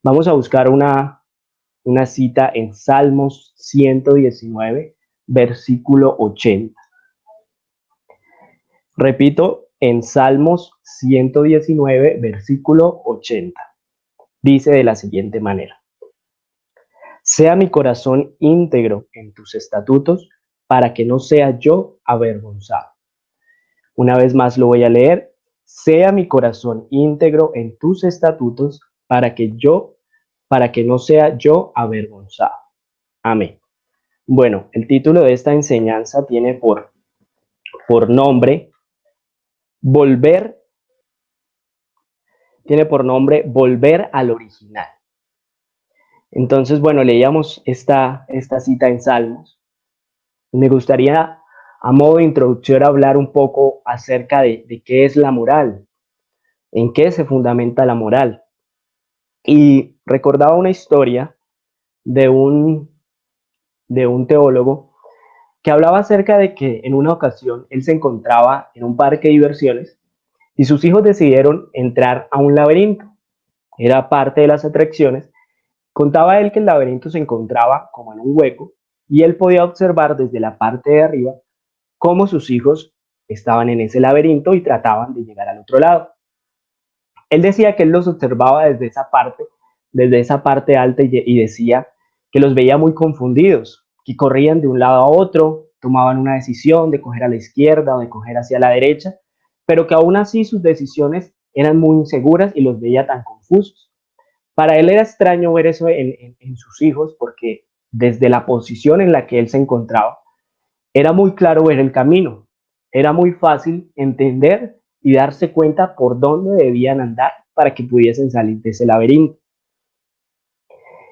Vamos a buscar una cita en Salmos 119, versículo 80. Repito, en Salmos 119, versículo 80. Dice de la siguiente manera: sea mi corazón íntegro en tus estatutos, para que no sea yo avergonzado. Una vez más lo voy a leer. Sea mi corazón íntegro en tus estatutos, para que no sea yo avergonzado. Amén. Bueno, el título de esta enseñanza tiene por nombre Volver, tiene por nombre Volver al original. Entonces, bueno, leíamos esta cita en Salmos. Me gustaría, a modo de introducción, hablar un poco acerca de qué es la moral, en qué se fundamenta la moral. Y recordaba una historia de un teólogo que hablaba acerca de que en una ocasión él se encontraba en un parque de diversiones y sus hijos decidieron entrar a un laberinto. Era parte de las atracciones. Contaba él que el laberinto se encontraba como en un hueco y él podía observar desde la parte de arriba cómo sus hijos estaban en ese laberinto y trataban de llegar al otro lado. Él decía que él los observaba desde esa parte alta y decía que los veía muy confundidos, que corrían de un lado a otro, tomaban una decisión de coger a la izquierda o de coger hacia la derecha, pero que aún así sus decisiones eran muy inseguras y los veía tan confusos. Para él era extraño ver eso en sus hijos porque desde la posición en la que él se encontraba, era muy claro ver el camino, era muy fácil entender y darse cuenta por dónde debían andar para que pudiesen salir de ese laberinto.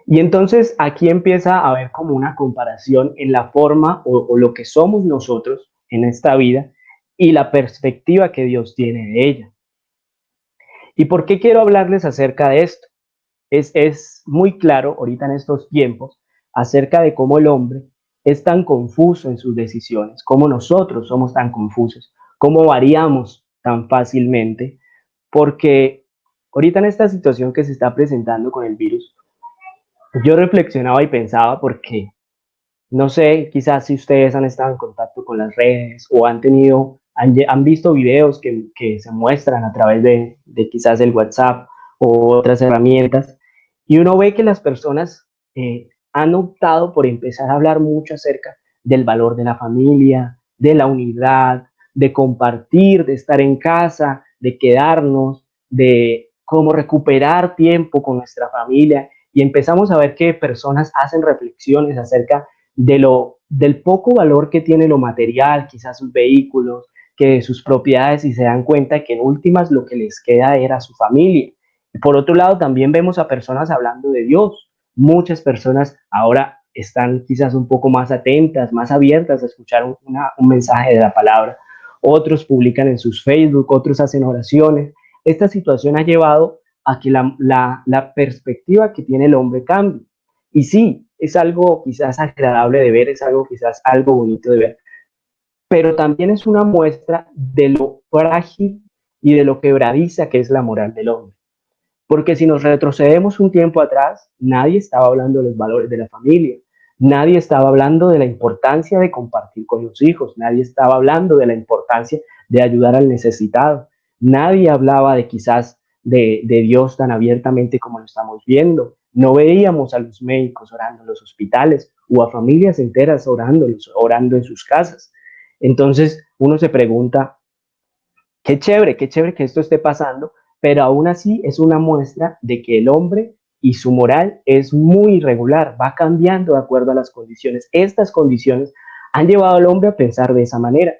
Y entonces aquí empieza a haber como una comparación en la forma o lo que somos nosotros en esta vida y la perspectiva que Dios tiene de ella. ¿Y por qué quiero hablarles acerca de esto? Es muy claro ahorita en estos tiempos acerca de cómo el hombre es tan confuso en sus decisiones, cómo nosotros somos tan confusos, cómo variamos tan fácilmente, porque ahorita en esta situación que se está presentando con el virus, yo reflexionaba y pensaba porque, no sé, quizás si ustedes han estado en contacto con las redes o han visto videos que se muestran a través de quizás el WhatsApp o otras herramientas, y uno ve que las personas han optado por empezar a hablar mucho acerca del valor de la familia, de la unidad, de compartir, de estar en casa, de quedarnos, de cómo recuperar tiempo con nuestra familia. Y empezamos a ver que personas hacen reflexiones acerca del poco valor que tiene lo material, quizás sus vehículos, que sus propiedades, y se dan cuenta que en últimas lo que les queda era su familia. Y por otro lado, también vemos a personas hablando de Dios. Muchas personas ahora están quizás un poco más atentas, más abiertas a escuchar un mensaje de la palabra. Otros publican en sus Facebook, otros hacen oraciones. Esta situación ha llevado a que la perspectiva que tiene el hombre cambie. Y sí, es algo quizás agradable de ver, es algo quizás algo bonito de ver, pero también es una muestra de lo frágil y de lo quebradiza que es la moral del hombre. Porque si nos retrocedemos un tiempo atrás, nadie estaba hablando de los valores de la familia, nadie estaba hablando de la importancia de compartir con los hijos, nadie estaba hablando de la importancia de ayudar al necesitado, nadie hablaba de quizás de Dios tan abiertamente como lo estamos viendo. No veíamos a los médicos orando en los hospitales o a familias enteras orando en sus casas. Entonces uno se pregunta, qué chévere que esto esté pasando, pero aún así es una muestra de que el hombre y su moral es muy irregular, va cambiando de acuerdo a las condiciones. Estas condiciones han llevado al hombre a pensar de esa manera,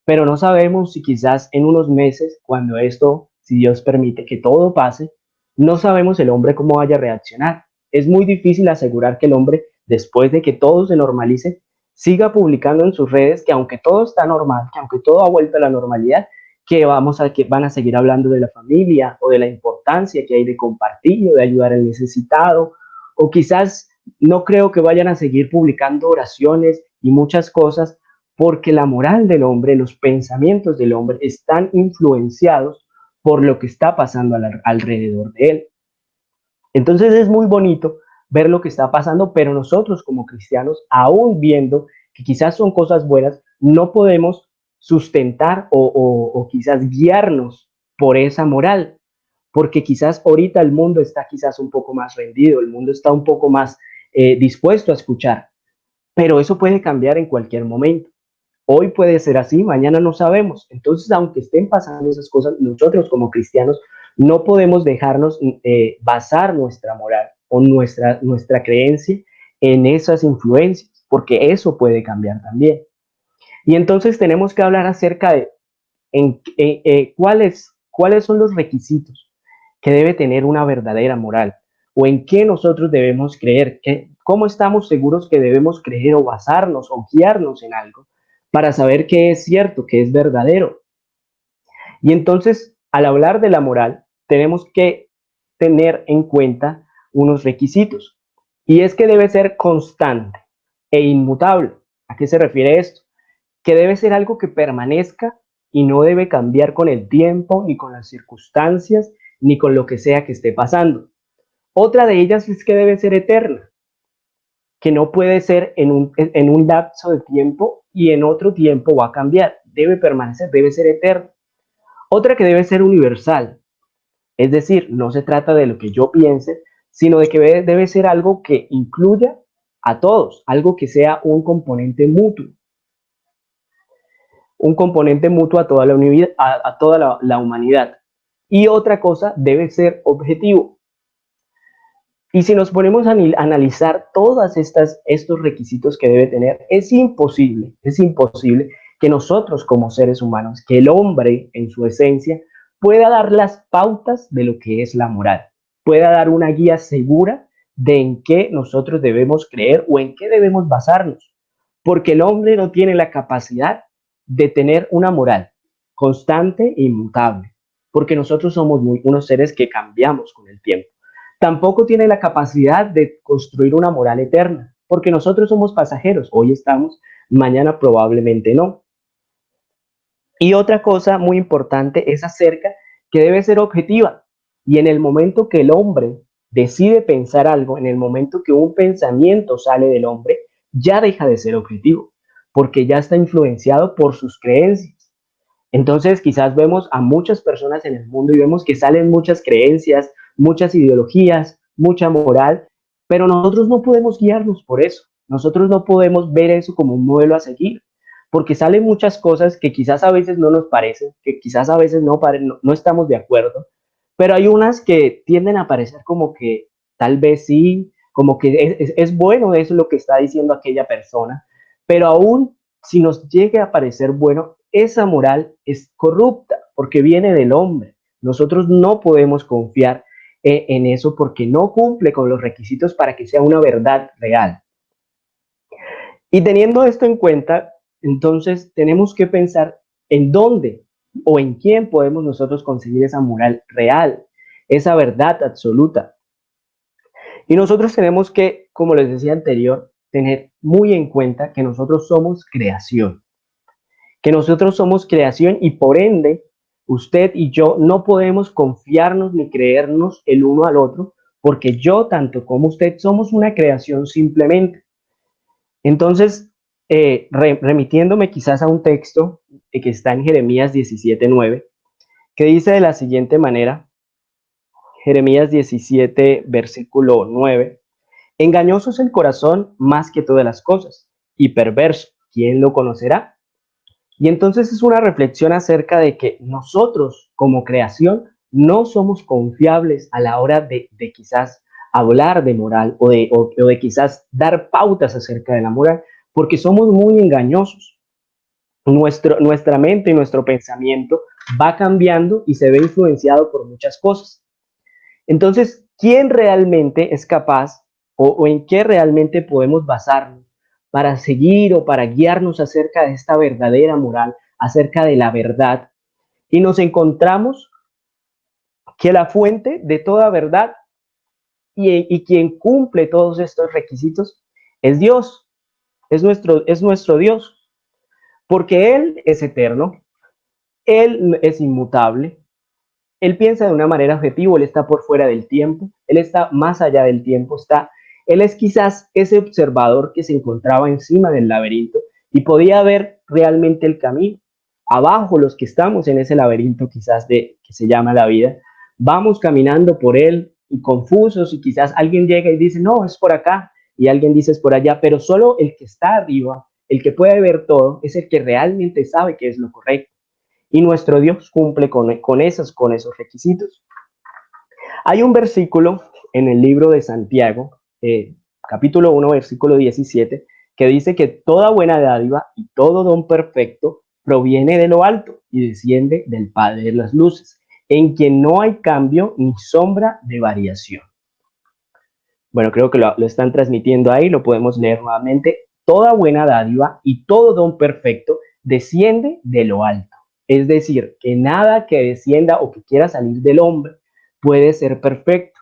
pero no sabemos si quizás en unos meses, cuando esto, si Dios permite que todo pase, no sabemos el hombre cómo vaya a reaccionar. Es muy difícil asegurar que el hombre, después de que todo se normalice, siga publicando en sus redes que aunque todo está normal, que aunque todo ha vuelto a la normalidad, que van a seguir hablando de la familia o de la importancia que hay de compartir o de ayudar al necesitado, o quizás no creo que vayan a seguir publicando oraciones y muchas cosas, porque la moral del hombre, los pensamientos del hombre están influenciados por lo que está pasando alrededor de él. Entonces es muy bonito ver lo que está pasando, pero nosotros como cristianos, aún viendo que quizás son cosas buenas, no podemos sustentar o quizás guiarnos por esa moral, porque quizás ahorita el mundo está quizás un poco más rendido, el mundo está un poco más dispuesto a escuchar, pero eso puede cambiar en cualquier momento. Hoy puede ser así, mañana no sabemos. Entonces, aunque estén pasando esas cosas, nosotros como cristianos no podemos dejarnos basar nuestra moral o nuestra creencia en esas influencias, porque eso puede cambiar también. Y entonces tenemos que hablar acerca de cuáles son los requisitos que debe tener una verdadera moral o en qué nosotros debemos creer, cómo estamos seguros que debemos creer o basarnos o guiarnos en algo para saber qué es cierto, qué es verdadero. Y entonces, al hablar de la moral, tenemos que tener en cuenta unos requisitos. Y es que debe ser constante e inmutable. ¿A qué se refiere esto? Que debe ser algo que permanezca y no debe cambiar con el tiempo, ni con las circunstancias, ni con lo que sea que esté pasando. Otra de ellas es que debe ser eterna, que no puede ser en un lapso de tiempo y en otro tiempo va a cambiar. Debe permanecer, debe ser eterna. Otra que debe ser universal, es decir, no se trata de lo que yo piense, sino de que debe ser algo que incluya a todos, algo que sea un componente mutuo a toda a toda la humanidad. Y otra cosa, debe ser objetivo. Y si nos ponemos a analizar todos estos requisitos que debe tener, es imposible que nosotros como seres humanos, que el hombre en su esencia, pueda dar las pautas de lo que es la moral, pueda dar una guía segura de en qué nosotros debemos creer o en qué debemos basarnos, porque el hombre no tiene la capacidad de tener una moral constante e inmutable, porque nosotros somos unos seres que cambiamos con el tiempo. Tampoco tiene la capacidad de construir una moral eterna, porque nosotros somos pasajeros, hoy estamos, mañana probablemente no. Y otra cosa muy importante es acerca que debe ser objetiva. Y en el momento que el hombre decide pensar algo, en el momento que un pensamiento sale del hombre, ya deja de ser objetivo, porque ya está influenciado por sus creencias. Entonces quizás vemos a muchas personas en el mundo y vemos que salen muchas creencias, muchas ideologías, mucha moral, pero nosotros no podemos guiarnos por eso. Nosotros no podemos ver eso como un modelo a seguir, porque salen muchas cosas que quizás a veces no nos parecen, que quizás a veces no estamos de acuerdo, pero hay unas que tienden a parecer como que tal vez sí, como que es bueno eso lo que está diciendo aquella persona, pero aún si nos llegue a parecer bueno, esa moral es corrupta porque viene del hombre. Nosotros no podemos confiar en eso porque no cumple con los requisitos para que sea una verdad real. Y teniendo esto en cuenta, entonces tenemos que pensar en dónde o en quién podemos nosotros conseguir esa moral real, esa verdad absoluta. Y nosotros tenemos que, como les decía anterior, tener muy en cuenta que nosotros somos creación, que nosotros somos creación y por ende usted y yo no podemos confiarnos ni creernos el uno al otro, porque yo tanto como usted somos una creación simplemente. Entonces, remitiéndome quizás a un texto que está en Jeremías 17:9, que dice de la siguiente manera, Jeremías 17, versículo 9, engañoso es el corazón más que todas las cosas, y perverso, ¿quién lo conocerá? Y entonces es una reflexión acerca de que nosotros como creación no somos confiables a la hora de quizás hablar de moral o de quizás dar pautas acerca de la moral, porque somos muy engañosos. Nuestra mente y nuestro pensamiento va cambiando y se ve influenciado por muchas cosas. Entonces, ¿quién realmente es capaz o en qué realmente podemos basarnos para seguir o para guiarnos acerca de esta verdadera moral, acerca de la verdad? Y nos encontramos que la fuente de toda verdad y quien cumple todos estos requisitos es Dios, es nuestro Dios, porque Él es eterno, Él es inmutable, Él piensa de una manera objetiva, él está por fuera del tiempo, él está más allá del tiempo, él es quizás ese observador que se encontraba encima del laberinto y podía ver realmente el camino. Abajo, los que estamos en ese laberinto quizás que se llama la vida, vamos caminando por él y confusos, y quizás alguien llega y dice, no, es por acá, y alguien dice es por allá, pero solo el que está arriba, el que puede ver todo, es el que realmente sabe qué es lo correcto. Y nuestro Dios cumple con esos requisitos. Hay un versículo en el libro de Santiago, capítulo 1, versículo 17, que dice que toda buena dádiva y todo don perfecto proviene de lo alto y desciende del Padre de las luces, en quien no hay cambio ni sombra de variación. Bueno, creo que lo están transmitiendo ahí, lo podemos leer nuevamente. Toda buena dádiva y todo don perfecto desciende de lo alto. Es decir, que nada que descienda o que quiera salir del hombre puede ser perfecto,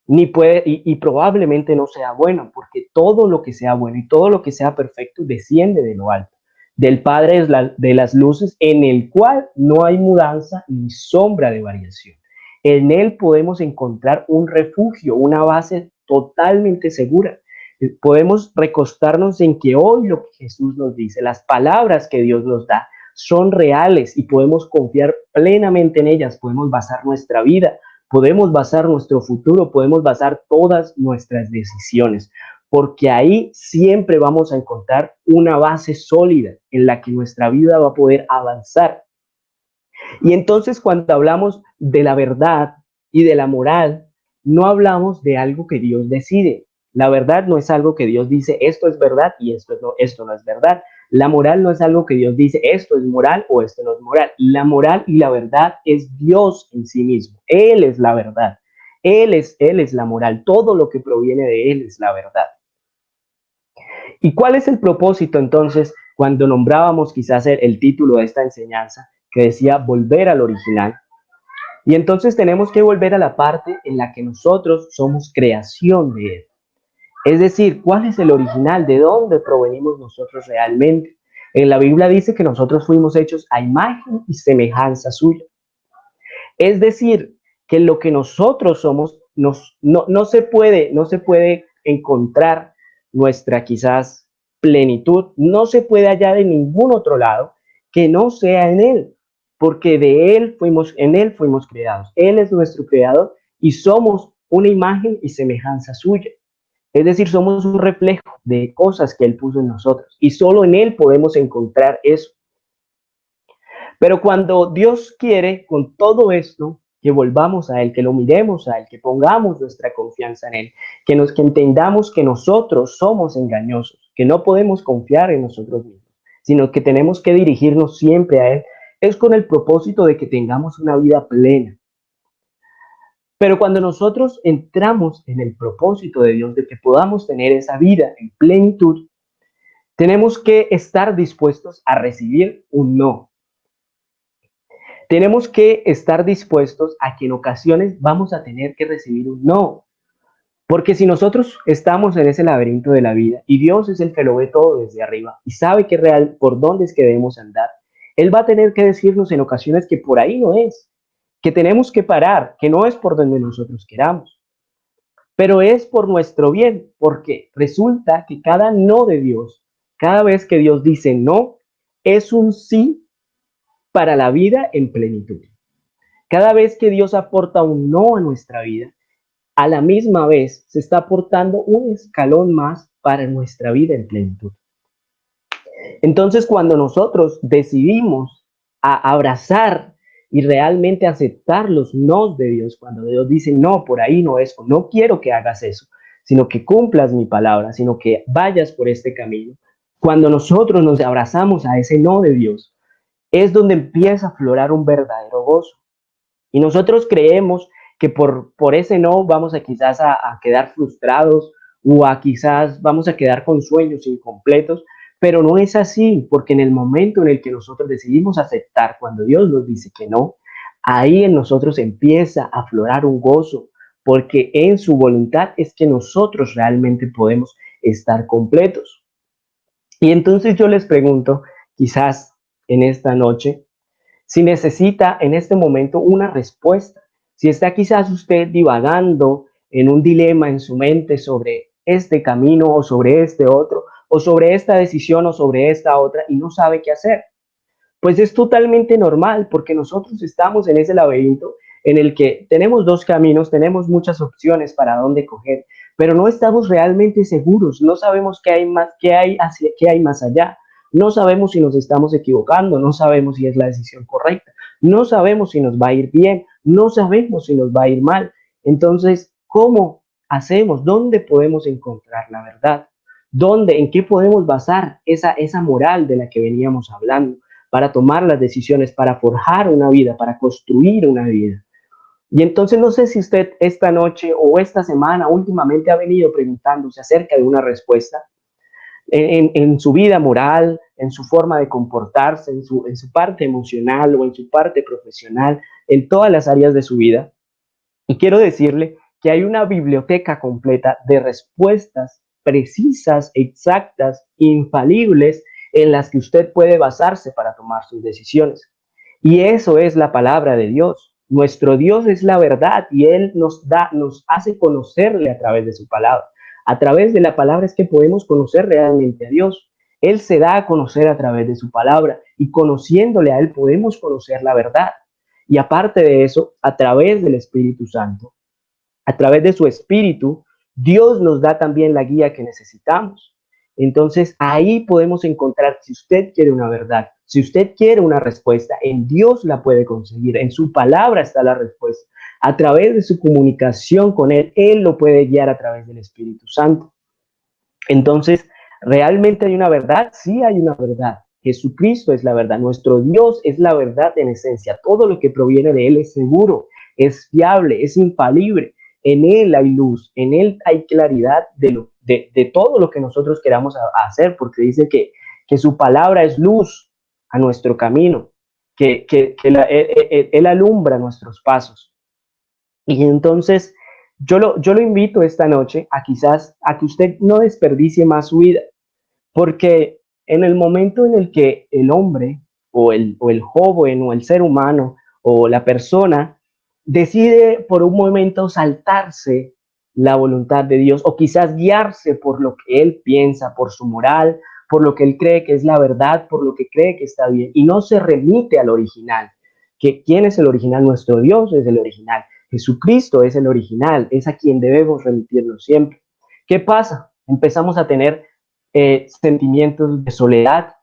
ni puede, y probablemente no sea bueno, porque todo lo que sea bueno y todo lo que sea perfecto desciende de lo alto, del Padre de las luces, en el cual no hay mudanza ni sombra de variación. En él podemos encontrar un refugio, una base totalmente segura. Podemos recostarnos en que hoy lo que Jesús nos dice, las palabras que Dios nos da, son reales y podemos confiar plenamente en ellas, podemos basar nuestra vida, podemos basar nuestro futuro, podemos basar todas nuestras decisiones, porque ahí siempre vamos a encontrar una base sólida en la que nuestra vida va a poder avanzar. Y entonces cuando hablamos de la verdad y de la moral, no hablamos de algo que Dios decide. La verdad no es algo que Dios dice, esto es verdad y esto no es verdad. La moral no es algo que Dios dice, esto es moral o esto no es moral. La moral y la verdad es Dios en sí mismo. Él es la verdad. Él es la moral. Todo lo que proviene de Él es la verdad. ¿Y cuál es el propósito entonces cuando nombrábamos quizás el título de esta enseñanza que decía volver al original? Y entonces tenemos que volver a la parte en la que nosotros somos creación de Él. Es decir, ¿cuál es el original? ¿De dónde provenimos nosotros realmente? En la Biblia dice que nosotros fuimos hechos a imagen y semejanza suya. Es decir, que lo que nosotros somos no se puede encontrar nuestra quizás plenitud, no se puede hallar en ningún otro lado que no sea en Él, porque en Él fuimos creados. Él es nuestro creador y somos una imagen y semejanza suya. Es decir, somos un reflejo de cosas que Él puso en nosotros y solo en Él podemos encontrar eso. Pero cuando Dios quiere con todo esto que volvamos a Él, que lo miremos a Él, que pongamos nuestra confianza en Él, que entendamos que nosotros somos engañosos, que no podemos confiar en nosotros mismos, sino que tenemos que dirigirnos siempre a Él, es con el propósito de que tengamos una vida plena. Pero cuando nosotros entramos en el propósito de Dios, de que podamos tener esa vida en plenitud, tenemos que estar dispuestos a recibir un no. Tenemos que estar dispuestos a que en ocasiones vamos a tener que recibir un no. Porque si nosotros estamos en ese laberinto de la vida y Dios es el que lo ve todo desde arriba y sabe que real por dónde es que debemos andar, Él va a tener que decirnos en ocasiones que por ahí no es, que tenemos que parar, que no es por donde nosotros queramos, pero es por nuestro bien, porque resulta que cada no de Dios, cada vez que Dios dice no, es un sí para la vida en plenitud. Cada vez que Dios aporta un no a nuestra vida, a la misma vez se está aportando un escalón más para nuestra vida en plenitud. Entonces, cuando nosotros decidimos abrazar y realmente aceptar los no de Dios, cuando Dios dice, no, por ahí no es, no quiero que hagas eso, sino que cumplas mi palabra, sino que vayas por este camino, cuando nosotros nos abrazamos a ese no de Dios, es donde empieza a aflorar un verdadero gozo. Y nosotros creemos que por ese no vamos a quizás a quedar frustrados o a quizás vamos a quedar con sueños incompletos, pero no es así, porque en el momento en el que nosotros decidimos aceptar, cuando Dios nos dice que no, ahí en nosotros empieza a aflorar un gozo, porque en su voluntad es que nosotros realmente podemos estar completos. Y entonces yo les pregunto, quizás en esta noche, si necesita en este momento una respuesta, si está quizás usted divagando en un dilema en su mente sobre este camino o sobre este otro, o sobre esta decisión o sobre esta otra y no sabe qué hacer. Pues es totalmente normal porque nosotros estamos en ese laberinto en el que tenemos dos caminos, tenemos muchas opciones para dónde coger, pero no estamos realmente seguros, no sabemos qué hay más, qué hay más allá, no sabemos si nos estamos equivocando, no sabemos si es la decisión correcta, no sabemos si nos va a ir bien, no sabemos si nos va a ir mal. Entonces, ¿cómo hacemos? ¿Dónde podemos encontrar la verdad? ¿Dónde, en qué podemos basar esa moral de la que veníamos hablando para tomar las decisiones, para forjar una vida, para construir una vida? Y entonces no sé si usted esta noche o esta semana últimamente ha venido preguntándose acerca de una respuesta en su vida moral, en su forma de comportarse, en su parte emocional o en su parte profesional, en todas las áreas de su vida. Y quiero decirle que hay una biblioteca completa de respuestas precisas, exactas, infalibles, en las que usted puede basarse para tomar sus decisiones. Y eso es la palabra de Dios. Nuestro Dios es la verdad y Él nos hace conocerle a través de su palabra. A través de la palabra es que podemos conocer realmente a Dios. Él se da a conocer a través de su palabra y conociéndole a Él podemos conocer la verdad. Y aparte de eso, a través del Espíritu Santo, a través de su Espíritu, Dios nos da también la guía que necesitamos. Entonces ahí podemos encontrar, si usted quiere una verdad, si usted quiere una respuesta, en Dios la puede conseguir, en su palabra está la respuesta. A través de su comunicación con Él lo puede guiar a través del Espíritu Santo. Entonces, ¿realmente hay una verdad? Sí hay una verdad. Jesucristo es la verdad. Nuestro Dios es la verdad en esencia. Todo lo que proviene de Él es seguro, es fiable, es infalible. En Él hay luz, en Él hay claridad de todo lo que nosotros queramos hacer, porque dice que su palabra es luz a nuestro camino, Él alumbra nuestros pasos. Y entonces yo lo invito esta noche a quizás a que usted no desperdicie más su vida, porque en el momento en el que el hombre o el joven o el ser humano o la persona decide por un momento saltarse la voluntad de Dios o quizás guiarse por lo que él piensa, por su moral, por lo que él cree que es la verdad, por lo que cree que está bien y no se remite al original. ¿Quién es el original? Nuestro Dios es el original. Jesucristo es el original, es a quien debemos remitirnos siempre. ¿Qué pasa? Empezamos a tener sentimientos de soledad,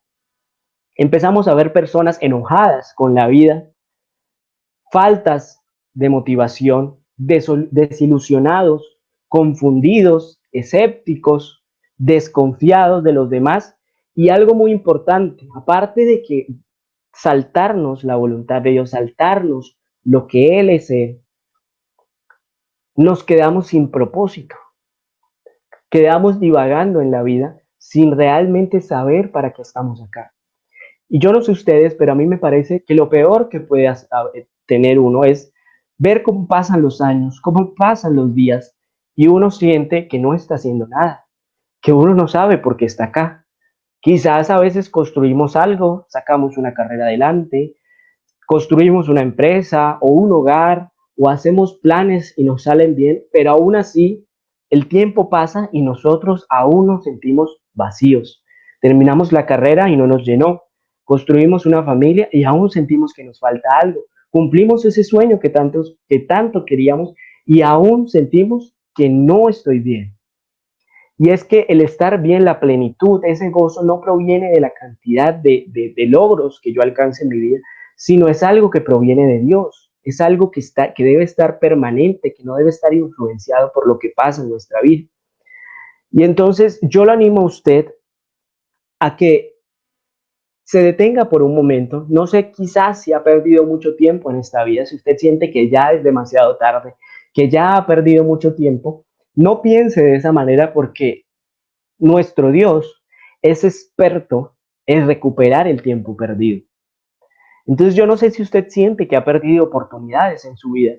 empezamos a ver personas enojadas con la vida, faltas de motivación, desilusionados, confundidos, escépticos, desconfiados de los demás. Y algo muy importante, aparte de que saltarnos la voluntad de Dios, saltarnos lo que Él es Él, nos quedamos sin propósito, quedamos divagando en la vida sin realmente saber para qué estamos acá. Y yo no sé ustedes, pero a mí me parece que lo peor que puede tener uno es ver cómo pasan los años, cómo pasan los días y uno siente que no está haciendo nada, que uno no sabe por qué está acá. Quizás a veces construimos algo, sacamos una carrera adelante, construimos una empresa o un hogar o hacemos planes y nos salen bien, pero aún así el tiempo pasa y nosotros aún nos sentimos vacíos. Terminamos la carrera y no nos llenó. Construimos una familia y aún sentimos que nos falta algo. Cumplimos ese sueño que tanto queríamos y aún sentimos que no estoy bien. Y es que el estar bien, la plenitud, ese gozo no proviene de la cantidad de logros que yo alcance en mi vida, sino es algo que proviene de Dios. Es algo que debe estar permanente, que no debe estar influenciado por lo que pasa en nuestra vida. Y entonces yo lo animo a usted a que se detenga por un momento. No sé, quizás si ha perdido mucho tiempo en esta vida, si usted siente que ya es demasiado tarde, que ya ha perdido mucho tiempo, no piense de esa manera porque nuestro Dios es experto en recuperar el tiempo perdido. Entonces yo no sé si usted siente que ha perdido oportunidades en su vida,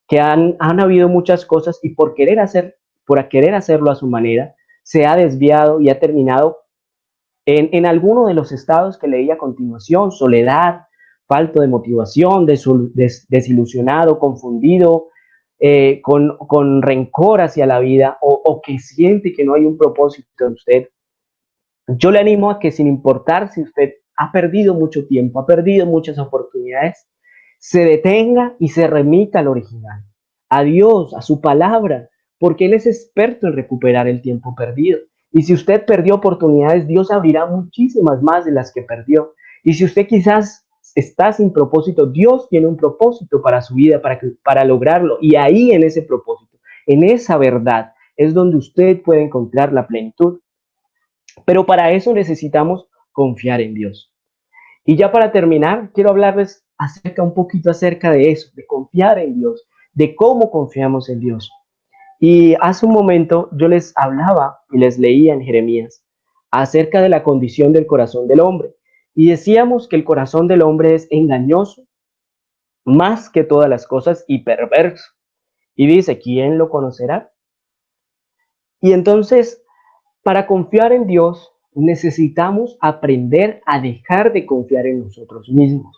que han habido muchas cosas y por querer hacerlo a su manera, se ha desviado y ha terminado en alguno de los estados que leí a continuación: soledad, falto de motivación, desilusionado, confundido, con rencor hacia la vida o que siente que no hay un propósito en usted, yo le animo a que sin importar si usted ha perdido mucho tiempo, ha perdido muchas oportunidades, se detenga y se remita al original, a Dios, a su palabra, porque Él es experto en recuperar el tiempo perdido. Y si usted perdió oportunidades, Dios abrirá muchísimas más de las que perdió. Y si usted quizás está sin propósito, Dios tiene un propósito para su vida, para lograrlo. Y ahí en ese propósito, en esa verdad, es donde usted puede encontrar la plenitud. Pero para eso necesitamos confiar en Dios. Y ya para terminar, quiero hablarles un poquito acerca de eso, de confiar en Dios, de cómo confiamos en Dios. Y hace un momento yo les hablaba y les leía en Jeremías acerca de la condición del corazón del hombre. Y decíamos que el corazón del hombre es engañoso más que todas las cosas y perverso. Y dice, ¿quién lo conocerá? Y entonces, para confiar en Dios, necesitamos aprender a dejar de confiar en nosotros mismos.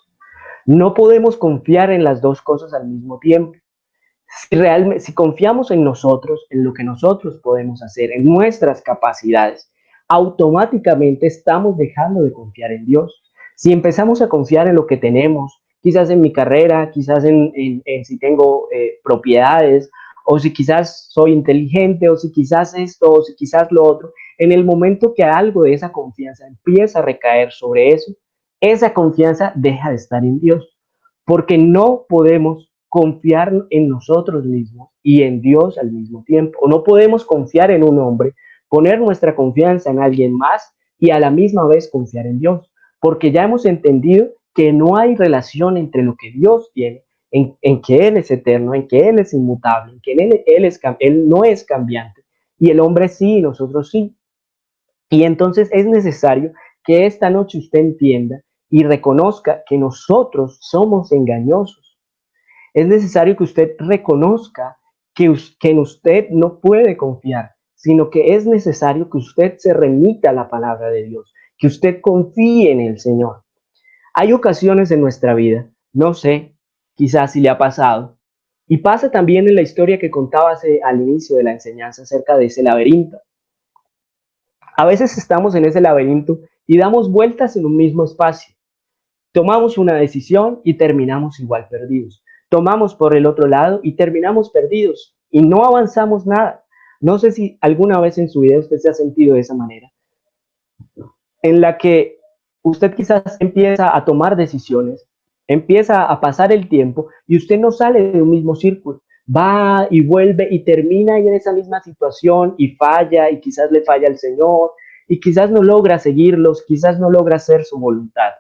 No podemos confiar en las dos cosas al mismo tiempo. Si confiamos en nosotros, en lo que nosotros podemos hacer, en nuestras capacidades, automáticamente estamos dejando de confiar en Dios. Si empezamos a confiar en lo que tenemos, quizás en mi carrera, quizás en si tengo propiedades, o si quizás soy inteligente, o si quizás esto, o si quizás lo otro, en el momento que algo de esa confianza empieza a recaer sobre eso, esa confianza deja de estar en Dios, porque no podemos confiar en nosotros mismos y en Dios al mismo tiempo. O no podemos confiar en un hombre, poner nuestra confianza en alguien más y a la misma vez confiar en Dios, porque ya hemos entendido que no hay relación entre lo que Dios tiene, en que Él es eterno, en que Él es inmutable, en que Él no es cambiante, y el hombre sí, y nosotros sí. Y entonces es necesario que esta noche usted entienda y reconozca que nosotros somos engañosos. Es necesario que usted reconozca que en usted no puede confiar, sino que es necesario que usted se remita a la palabra de Dios, que usted confíe en el Señor. Hay ocasiones en nuestra vida, no sé, quizás si le ha pasado, y pasa también en la historia que contaba al inicio de la enseñanza acerca de ese laberinto. A veces estamos en ese laberinto y damos vueltas en un mismo espacio. Tomamos una decisión y terminamos igual perdidos. Tomamos por el otro lado y terminamos perdidos y no avanzamos nada. No sé si alguna vez en su vida usted se ha sentido de esa manera, en la que usted quizás empieza a tomar decisiones, empieza a pasar el tiempo y usted no sale de un mismo círculo. Va y vuelve y termina en esa misma situación y falla y quizás le falla al Señor y quizás no logra seguirlos, quizás no logra hacer su voluntad.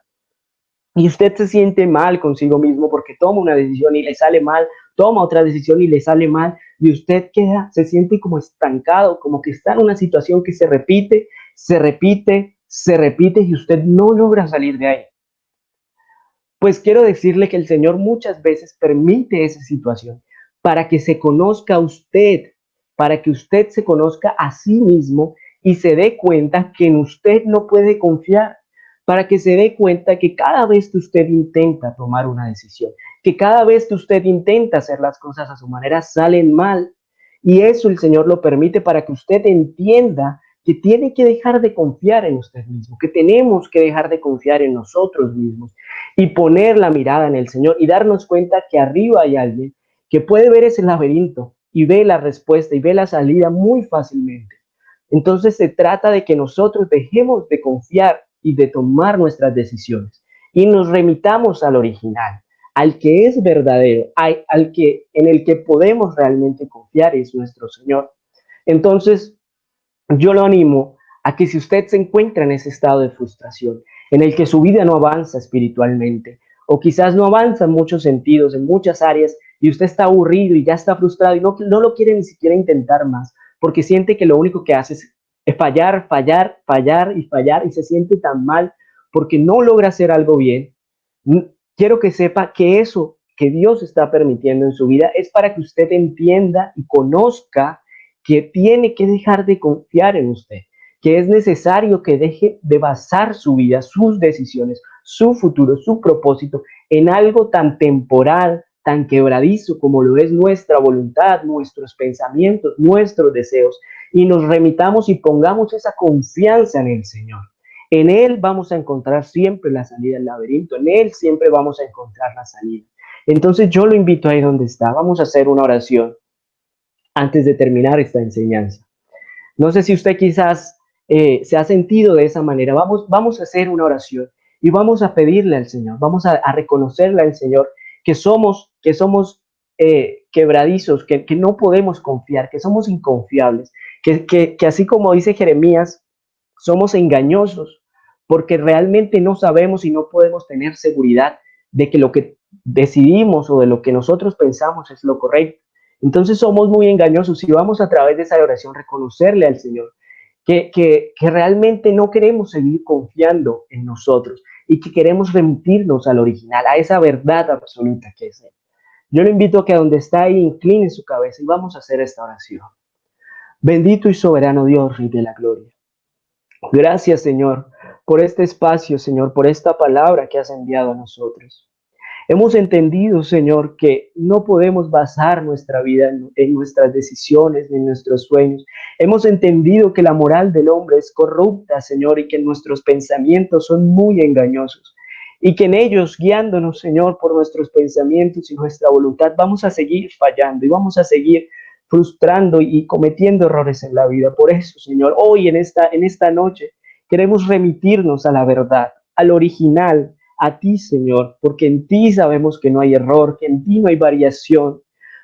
Y usted se siente mal consigo mismo porque toma una decisión y le sale mal, toma otra decisión y le sale mal, y usted se siente como estancado, como que está en una situación que se repite, se repite, se repite y usted no logra salir de ahí. Pues quiero decirle que el Señor muchas veces permite esa situación para que se conozca a usted, para que usted se conozca a sí mismo y se dé cuenta que en usted no puede confiar, para que se dé cuenta que cada vez que usted intenta tomar una decisión, que cada vez que usted intenta hacer las cosas a su manera, salen mal. Y eso el Señor lo permite para que usted entienda que tiene que dejar de confiar en usted mismo, que tenemos que dejar de confiar en nosotros mismos y poner la mirada en el Señor y darnos cuenta que arriba hay alguien que puede ver ese laberinto y ve la respuesta y ve la salida muy fácilmente. Entonces se trata de que nosotros dejemos de confiar y de tomar nuestras decisiones y nos remitamos al original, al que es verdadero, en el que podemos realmente confiar, es nuestro Señor. Entonces, yo lo animo a que si usted se encuentra en ese estado de frustración, en el que su vida no avanza espiritualmente, o quizás no avanza en muchos sentidos, en muchas áreas, y usted está aburrido y ya está frustrado y no lo quiere ni siquiera intentar más, porque siente que lo único que hace es fallar, fallar, fallar y fallar, y se siente tan mal porque no logra hacer algo bien. Quiero que sepa que eso que Dios está permitiendo en su vida es para que usted entienda y conozca que tiene que dejar de confiar en usted, que es necesario que deje de basar su vida, sus decisiones, su futuro, su propósito en algo tan temporal, tan quebradizo como lo es nuestra voluntad, nuestros pensamientos, nuestros deseos, y nos remitamos y pongamos esa confianza en el Señor. En Él vamos a encontrar siempre la salida del laberinto, en Él siempre vamos a encontrar la salida. Entonces yo lo invito ahí donde está, vamos a hacer una oración antes de terminar esta enseñanza. No sé si usted quizás se ha sentido de esa manera. Vamos a hacer una oración y vamos a pedirle al Señor, vamos a reconocerle al Señor que somos quebradizos, que no podemos confiar, que somos inconfiables, que así como dice Jeremías, somos engañosos, porque realmente no sabemos y no podemos tener seguridad de que lo que decidimos o de lo que nosotros pensamos es lo correcto. Entonces somos muy engañosos y vamos a través de esa oración reconocerle al Señor que realmente no queremos seguir confiando en nosotros y que queremos remitirnos al original, a esa verdad absoluta que es Él. Yo le invito a que donde está ahí incline su cabeza y vamos a hacer esta oración. Bendito y soberano Dios, Rey de la Gloria. Gracias, Señor, por este espacio, Señor, por esta palabra que has enviado a nosotros. Hemos entendido, Señor, que no podemos basar nuestra vida en nuestras decisiones ni en nuestros sueños. Hemos entendido que la moral del hombre es corrupta, Señor, y que nuestros pensamientos son muy engañosos. Y que en ellos, guiándonos, Señor, por nuestros pensamientos y nuestra voluntad, vamos a seguir fallando y vamos a seguir frustrando y cometiendo errores en la vida. Por eso, Señor, hoy en esta noche queremos remitirnos a la verdad, al original, a ti, Señor, porque en ti sabemos que no hay error, que en ti no hay variación.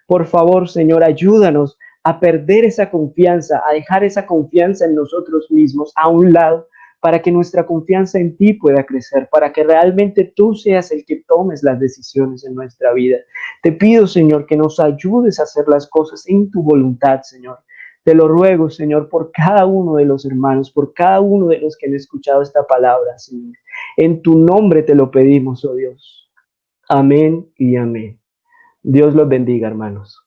Por favor, Señor, ayúdanos a perder esa confianza, a dejar esa confianza en nosotros mismos a un lado, para que nuestra confianza en ti pueda crecer, para que realmente tú seas el que tomes las decisiones en nuestra vida. Te pido, Señor, que nos ayudes a hacer las cosas en tu voluntad, Señor. Te lo ruego, Señor, por cada uno de los hermanos, por cada uno de los que han escuchado esta palabra, Señor. En tu nombre te lo pedimos, oh Dios. Amén y amén. Dios los bendiga, hermanos.